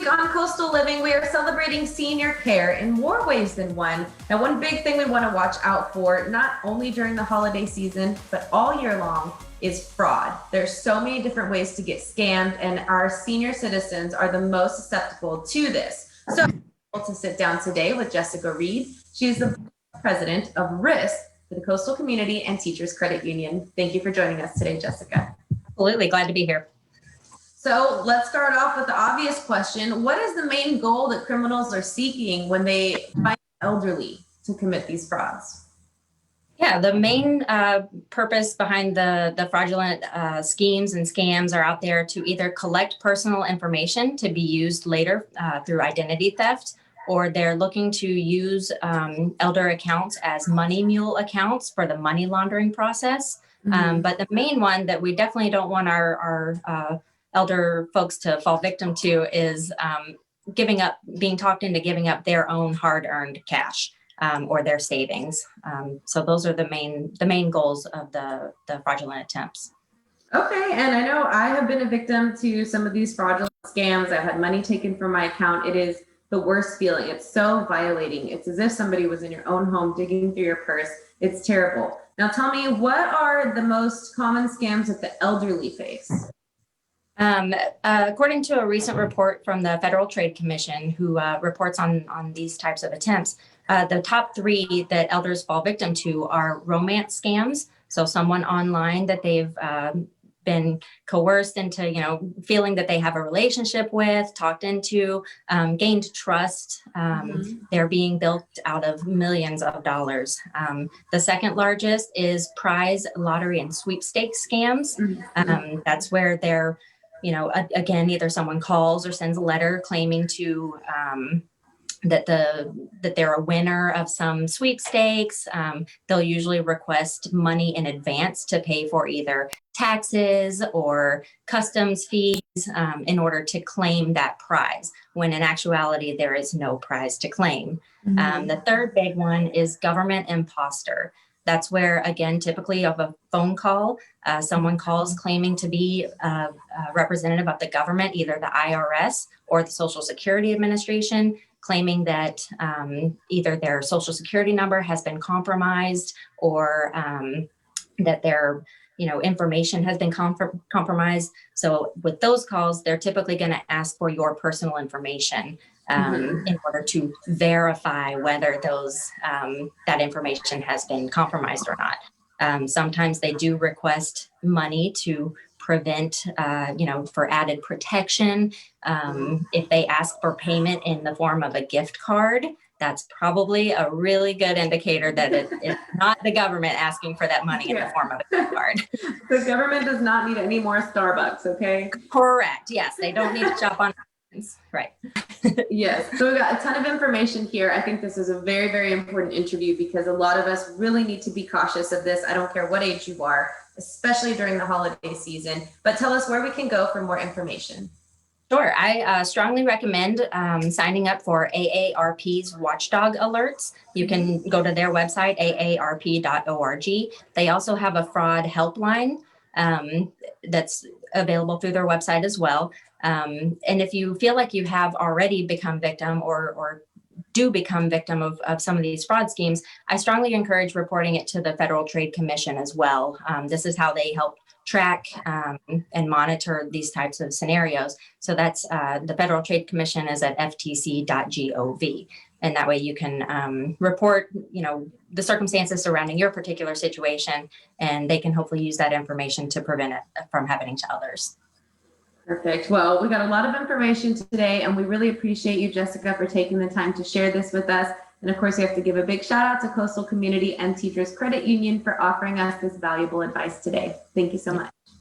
On Coastal Living, we are celebrating senior care in more ways than one. Now, one big thing we want to watch out for, not only during the holiday season, but all year long, is fraud. There's so many different ways to get scammed, and our senior citizens are the most susceptible to this. So, we're able to sit down today with Jessica Reed. She is the president of risk for the Coastal Community and Teachers Credit Union. Thank you for joining us today, Jessica. Absolutely, glad to be here. So let's start off with the obvious question. What is the main goal that criminals are seeking when they find elderly to commit these frauds? Yeah, the main purpose behind the fraudulent schemes and scams are out there to either collect personal information to be used later through identity theft, or they're looking to use elder accounts as money mule accounts for the money laundering process. But the main one that we definitely don't want our elder folks to fall victim to is being talked into giving up their own hard-earned cash or their savings. So those are the main goals of the fraudulent attempts. Okay, and I know I have been a victim to some of these fraudulent scams. I've had money taken from my account. It is the worst feeling. It's so violating. It's as if somebody was in your own home digging through your purse. It's terrible. Now tell me, what are the most common scams that the elderly face? According to a recent report from the Federal Trade Commission, who reports on these types of attempts, the top three that elders fall victim to are romance scams. So someone online that they've been coerced into, feeling that they have a relationship with, talked into, gained trust. They're being built out of millions of dollars. The second largest is prize, lottery, and sweepstakes scams. That's where they're again, either someone calls or sends a letter claiming to that they're a winner of some sweepstakes. They'll usually request money in advance to pay for either taxes or customs fees in order to claim that prize, when in actuality there is no prize to claim. The third big one is government imposter. That's where, again, typically of a phone call, someone calls claiming to be a representative of the government, either the IRS or the Social Security Administration, claiming that either their Social Security number has been compromised or that their information has been compromised. So with those calls, they're typically going to ask for your personal information in order to verify whether that information has been compromised or not. Sometimes they do request money to prevent, for added protection. If they ask for payment in the form of a gift card, that's probably a really good indicator that it's not the government asking for that money in the form of a gift card. The government does not need any more Starbucks, okay? Correct. Yes, they don't need to shop on right. Yes. So we got a ton of information here. I think this is a very, very important interview because a lot of us really need to be cautious of this. I don't care what age you are, especially during the holiday season. But tell us where we can go for more information. Sure. I strongly recommend signing up for AARP's Watchdog Alerts. You can go to their website, aarp.org. They also have a fraud helpline that's available through their website as well. And if you feel like you have already become victim or do become victim of some of these fraud schemes, I strongly encourage reporting it to the Federal Trade Commission as well. This is how they help track and monitor these types of scenarios. So that's the Federal Trade Commission is at ftc.gov. And that way you can report, the circumstances surrounding your particular situation, and they can hopefully use that information to prevent it from happening to others. Perfect. Well, we got a lot of information today, and we really appreciate you, Jessica, for taking the time to share this with us. And of course, we have to give a big shout out to Coastal Community and Teachers Credit Union for offering us this valuable advice today. Thank you so much.